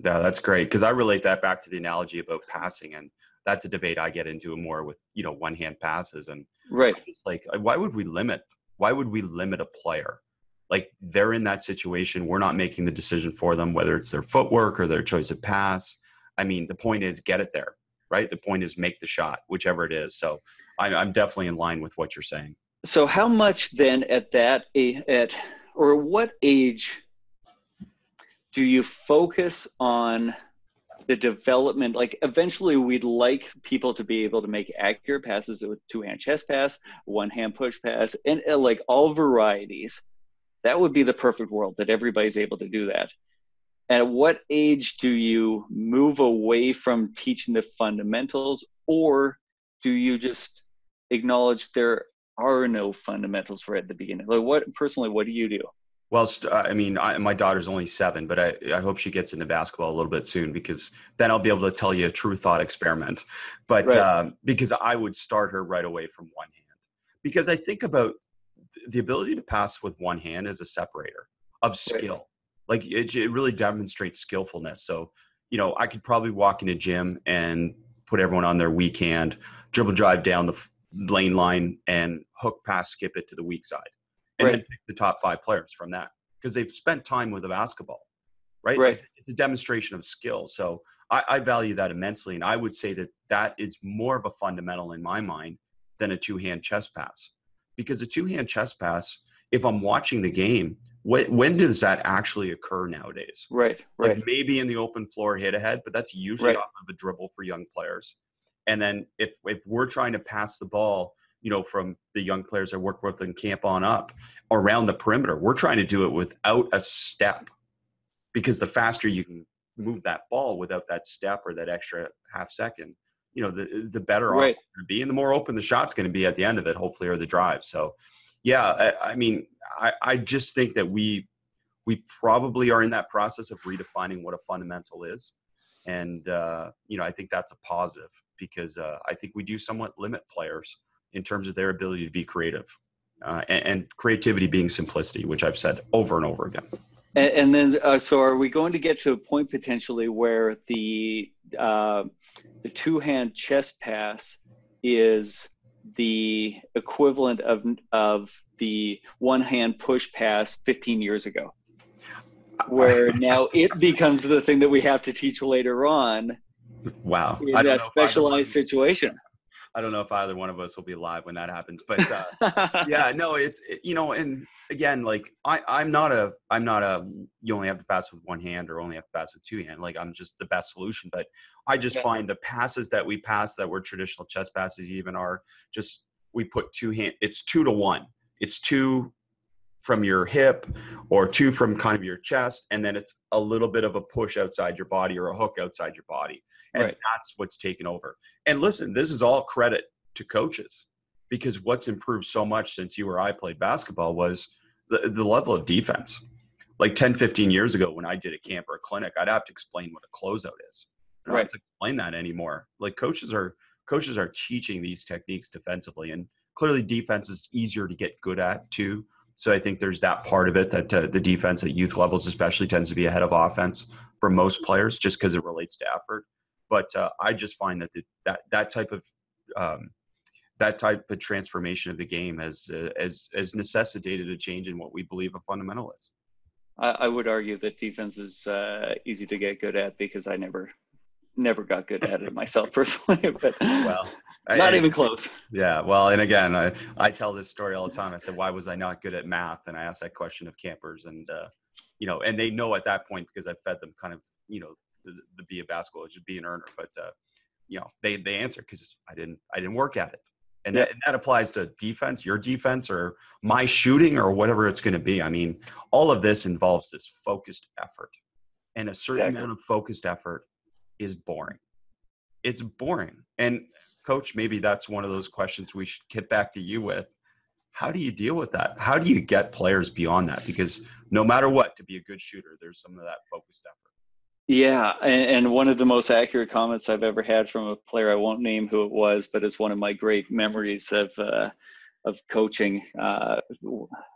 A: Yeah, that's great, because I relate that back to the analogy about passing, and that's a debate I get into more with, one-hand passes. And
B: Right.
A: it's like, why would we limit a player? Like, they're in that situation. We're not making the decision for them, whether it's their footwork or their choice of pass. I mean, the point is get it there, right? The point is make the shot, whichever it is. So I'm definitely in line with what you're saying.
B: So how much then or what age do you focus on the development? Like, eventually we'd like people to be able to make accurate passes with two-hand chest pass, one-hand push pass, and like all varieties. That would be the perfect world, that everybody's able to do that. At what age do you move away from teaching the fundamentals, or do you just acknowledge there are no fundamentals right at the beginning? Like, what do you do?
A: Well, my daughter's only 7, but I hope she gets into basketball a little bit soon, because then I'll be able to tell you a true thought experiment. But
B: Right.
A: because I would start her right away from one hand, because I think about the ability to pass with one hand as a separator of skill.
B: Right.
A: Like, it really demonstrates skillfulness. So, I could probably walk in a gym and put everyone on their weak hand, dribble drive down the lane line, and hook pass, skip it to the weak side. And
B: Right.
A: then pick the top 5 players from that, because they've spent time with the basketball, right?
B: Right.
A: Like, it's a demonstration of skill. So I value that immensely. And I would say that is more of a fundamental in my mind than a two-hand chest pass, because a two-hand chest pass, if I'm watching the game, when does that actually occur nowadays?
B: Right.
A: Like,
B: Right.
A: maybe in the open floor hit ahead, but that's usually
B: Right.
A: off of a dribble for young players. And then if we're trying to pass the ball, from the young players I work with in camp on up around the perimeter, we're trying to do it without a step, because the faster you can move that ball without that step or that extra half second, the better off
B: Right.
A: it's going to be, and the more open the shot's going to be at the end of it, hopefully, or the drive. So, yeah, I just think that we probably are in that process of redefining what a fundamental is. And, I think that's a positive, because I think we do somewhat limit players in terms of their ability to be creative, and creativity being simplicity, which I've said over and over again.
B: And then, so are we going to get to a point potentially where the two-hand chest pass is the equivalent of the one-hand push pass 15 years ago, where now it becomes the thing that we have to teach later on
A: Wow.
B: in that specialized situation?
A: I don't know if either one of us will be alive when that happens, but yeah, no, and again, like, I'm not a, you only have to pass with one hand or only have to pass with two hand. Like, I'm just the best solution, but I just find the passes that we pass that were traditional chest passes even are just, we put two hand, it's 2 to 1. It's 2 from your hip or 2 from kind of your chest. And then it's a little bit of a push outside your body or a hook outside your body. And
B: Right.
A: that's what's taken over. And listen, this is all credit to coaches, because what's improved so much since you or I played basketball was the level of defense. Like 10, 15 years ago, when I did a camp or a clinic, I'd have to explain what a closeout is. I don't
B: Right.
A: have to explain that anymore. Like, coaches are teaching these techniques defensively, and clearly defense is easier to get good at too. So I think there's that part of it, that the defense at youth levels especially tends to be ahead of offense for most players, just because it relates to effort. But I just find that type of transformation of the game has necessitated a change in what we believe a fundamental is.
B: I would argue that defense is easy to get good at, because I never got good at it myself personally, but
A: Well,
B: not even close.
A: Yeah. Well, and again, I tell this story all the time. I said, why was I not good at math? And I asked that question of campers, and, and they know at that point, because I fed them kind of, the be a basketball, just be an earner. But, they answer, because I didn't work at it. And,
B: Yeah.
A: that applies to defense, your defense, or my shooting, or whatever it's going to be. I mean, all of this involves this focused effort, and a certain amount of focused effort is boring. It's boring. And Coach, maybe that's one of those questions we should get back to you with. How do you deal with that? How do you get players beyond that? Because no matter what, to be a good shooter, there's some of that focused effort.
B: Yeah, and one of the most accurate comments I've ever had from a player, I won't name who it was, but it's one of my great memories of coaching.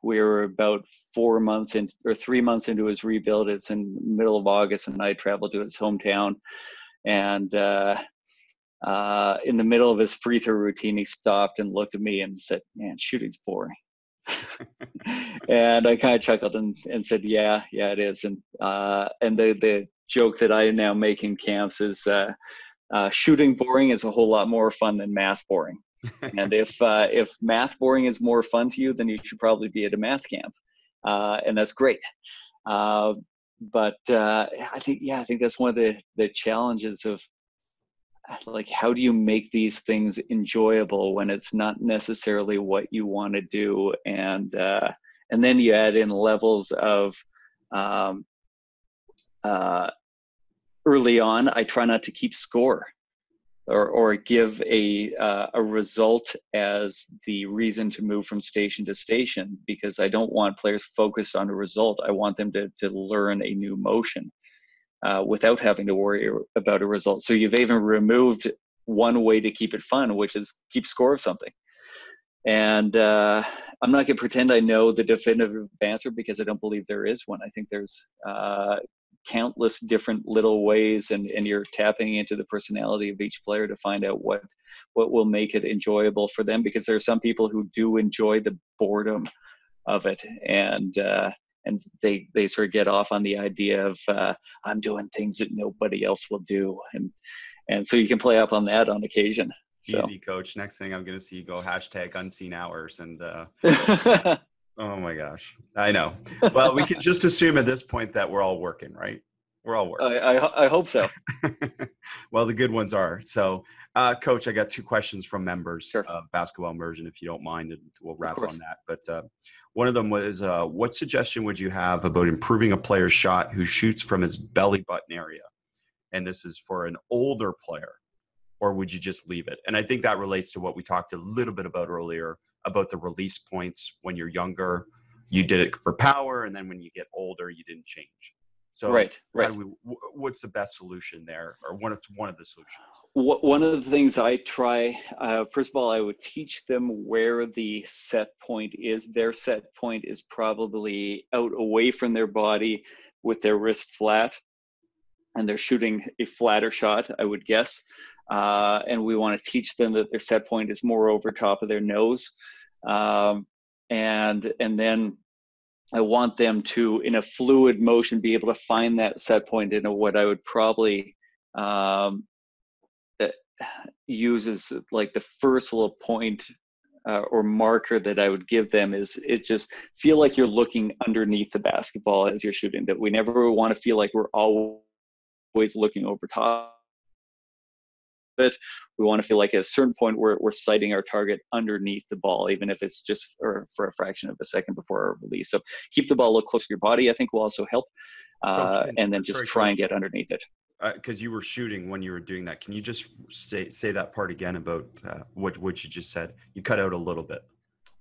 B: We were about 4 months in, or 3 months into his rebuild. It's in the middle of August, and I traveled to his hometown. And in the middle of his free throw routine, he stopped and looked at me and said, "Man, shooting's boring." And I kind of chuckled and said, "Yeah, it is." And the joke that I now make in camps is, shooting boring is a whole lot more fun than math boring. And if math boring is more fun to you, then you should probably be at a math camp, and that's great. But I think that's one of the challenges of, like, how do you make these things enjoyable when it's not necessarily what you want to do, and then you add in levels of early on, I try not to keep score or give a result as the reason to move from station to station, because I don't want players focused on a result. I want them to learn a new motion without having to worry about a result. So you've even removed one way to keep it fun, which is keep score of something. And I'm not going to pretend I know the definitive answer, because I don't believe there is one. I think there's countless different little ways, and you're tapping into the personality of each player to find out what will make it enjoyable for them, because there are some people who do enjoy the boredom of it, and they sort of get off on the idea of I'm doing things that nobody else will do, and so you can play up on that on occasion. So.
A: Easy, coach. Next thing I'm going to see you go #unseen_hours and oh my gosh, I know. Well, we can just assume at this point that we're all working, right? We're all working.
B: I hope so.
A: Well, the good ones are. So, Coach, I got 2 questions from members
B: Sure.
A: of Basketball Immersion, if you don't mind, and we'll wrap on that. But one of them was, what suggestion would you have about improving a player's shot who shoots from his belly button area? And this is for an older player, or would you just leave it? And I think that relates to what we talked a little bit about earlier, about the release points. When you're younger, you did it for power, and then when you get older, you didn't change. So
B: right.
A: What's the best solution there, or one of the solutions?
B: One of the things I try, first of all, I would teach them where the set point is. Their set point is probably out away from their body with their wrist flat, and they're shooting a flatter shot, I would guess. And we want to teach them that their set point is more over top of their nose. And then I want them to, in a fluid motion, be able to find that set point in what I would probably use as like the first little point or marker that I would give them is, it just feel like you're looking underneath the basketball as you're shooting, that we never want to feel like we're always looking over top. But we want to feel like at a certain point we're sighting our target underneath the ball, even if it's just for a fraction of a second before our release. So keep the ball a little closer to your body, I think, will also help. And then just try and get underneath it.
A: Because you were shooting when you were doing that. Can you just say that part again about what you just said? You cut out a little bit.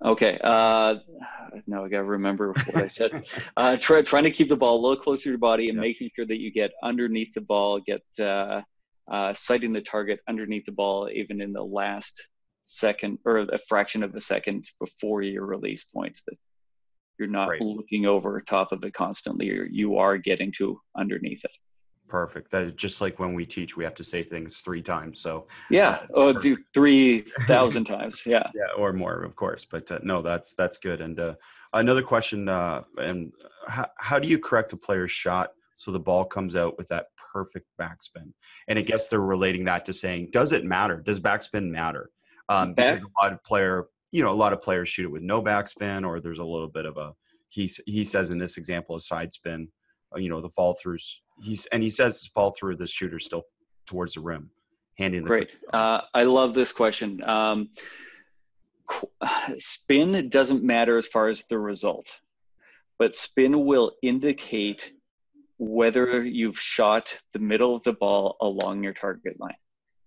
B: Okay. Now I got to remember what I said. Trying to keep the ball a little closer to your body and making sure that you get underneath the ball, get sighting the target underneath the ball, even in the last second or a fraction of a second before your release point, that you're not looking over top of it constantly, or you are getting to underneath it.
A: Perfect. That is just like when we teach, we have to say things 3 times. So
B: do 3,000 times. Yeah,
A: or more, of course. But no, that's good. And another question: and how do you correct a player's shot so the ball comes out with that perfect backspin? And I guess they're relating that to saying, does it matter? Does backspin matter? Because a lot of players shoot it with no backspin, or there's a little bit of a, he says in this example, a side spin, the fall throughs. He says fall through the shooter still towards the rim, handing the
B: great. I love this question. Spin doesn't matter as far as the result, but spin will indicate whether you've shot the middle of the ball along your target line.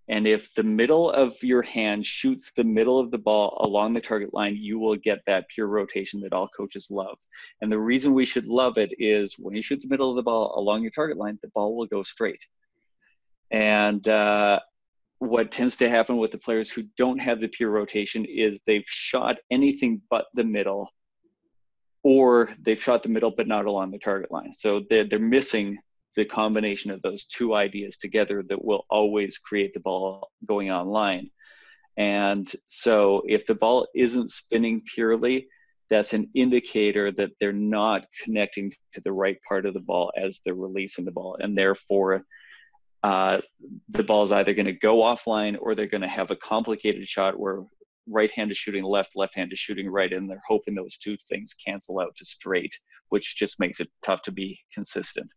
B: And if the middle of your hand shoots the middle of the ball along the target line, you will get that pure rotation that all coaches love. And the reason we should love it is when you shoot the middle of the ball along your target line, the ball will go straight. And what tends to happen with the players who don't have the pure rotation is they've shot anything but the middle, or they've shot the middle but not along the target line. So they're missing the combination of those two ideas together that will always create the ball going online. And so if the ball isn't spinning purely, that's an indicator that they're not connecting to the right part of the ball as they're releasing the ball. And therefore, the ball is either going to go offline, or they're going to have a complicated shot where right-hand is shooting left, left-hand is shooting right, and they're hoping those two things cancel out to straight, which just makes it tough to be consistent.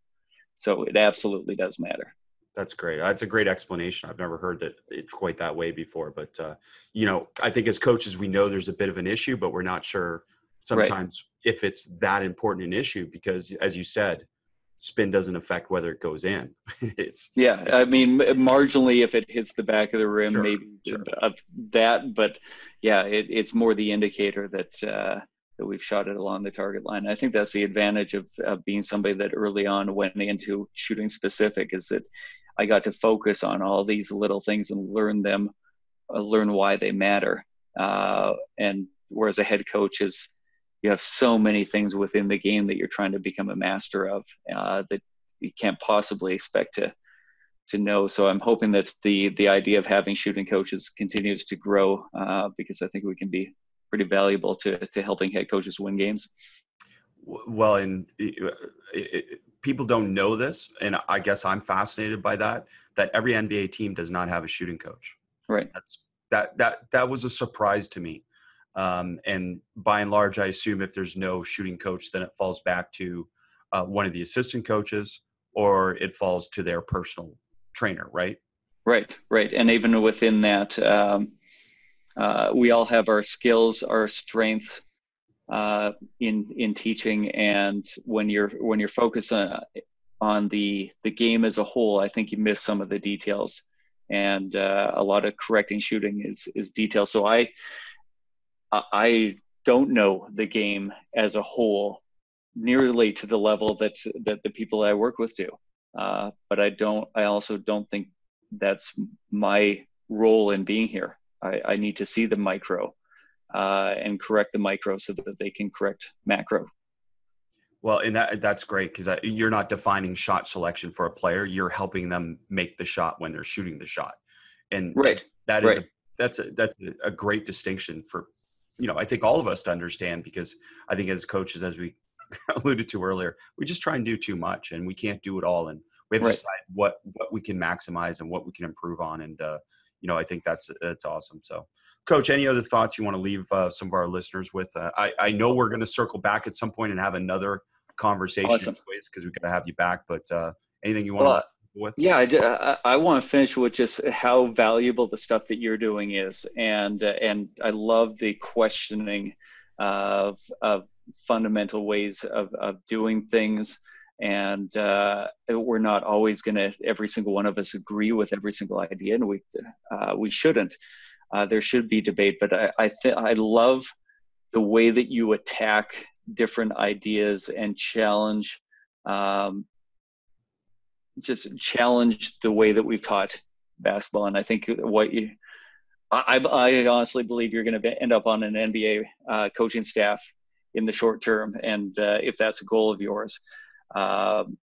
B: So it absolutely does matter.
A: That's great. That's a great explanation. I've never heard that it's quite that way before. But, I think as coaches, we know there's a bit of an issue, but we're not sure sometimes if it's that important an issue, because, as you said, spin doesn't affect whether it goes in.
B: I mean, marginally, if it hits the back of the rim,
A: sure,
B: maybe
A: sure.
B: Of that. But yeah, it's more the indicator that we've shot it along the target line. I think that's the advantage of being somebody that early on went into shooting specific, is that I got to focus on all these little things and learn why they matter. And whereas a head coach you have so many things within the game that you're trying to become a master of that you can't possibly expect to know. So I'm hoping that the idea of having shooting coaches continues to grow, because I think we can be pretty valuable to helping head coaches win games.
A: Well, and people don't know this, and I guess I'm fascinated by that every NBA team does not have a shooting coach.
B: Right.
A: That was a surprise to me. And by and large, I assume if there's no shooting coach, then it falls back to one of the assistant coaches, or it falls to their personal trainer, right?
B: Right. And even within that, we all have our skills, our strengths in teaching. And when you're focused on the game as a whole, I think you miss some of the details. And a lot of correcting shooting is detail. So I don't know the game as a whole nearly to the level that the people I work with do. But I also don't think that's my role in being here. I need to see the micro and correct the micro so that they can correct macro.
A: Well, and that's great, because you're not defining shot selection for a player. You're helping them make the shot when they're shooting the shot. And that's a great distinction for, I think all of us to understand, because I think as coaches, as we alluded to earlier, we just try and do too much, and we can't do it all. And we have to decide what we can maximize and what we can improve on. And, I think that's awesome. So, Coach, any other thoughts you want to leave some of our listeners with? I know we're going to circle back at some point and have another conversation,
B: awesome,
A: because we've got to have you back. But anything you want to with?
B: Yeah, I want to finish with just how valuable the stuff that you're doing is, and I love the questioning of fundamental ways of doing things. And we're not always going to, every single one of us, agree with every single idea, and we shouldn't. There should be debate, but I love the way that you attack different ideas and challenge the way that we've taught basketball. And I think I honestly believe you're going to end up on an NBA coaching staff in the short term, and if that's a goal of yours. And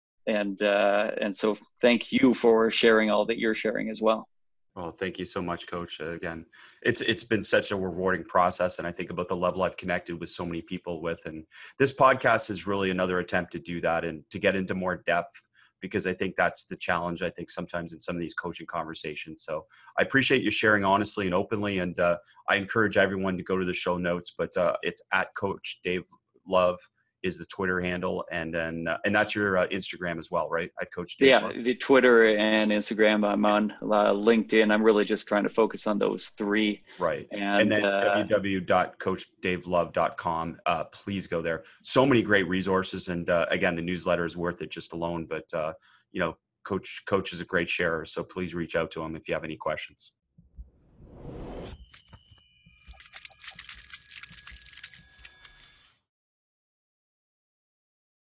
B: so thank you for sharing all that you're sharing as well.
A: Well, thank you so much, Coach. Again, it's been such a rewarding process, and I think about the level I've connected with so many people with, and this podcast is really another attempt to do that and to get into more depth, because I think that's the challenge, I think, sometimes in some of these coaching conversations. So I appreciate you sharing honestly and openly, and I encourage everyone to go to the show notes, but it's at Coach Dave Love is the Twitter handle, and then and that's your Instagram as well, right? At Coach Dave.
B: Yeah, the Twitter and Instagram. I'm on LinkedIn. I'm really just trying to focus on those three.
A: Right. And then www.coachdavelove.com. Please go there. So many great resources, and again, the newsletter is worth it just alone. But Coach is a great sharer, so please reach out to him if you have any questions.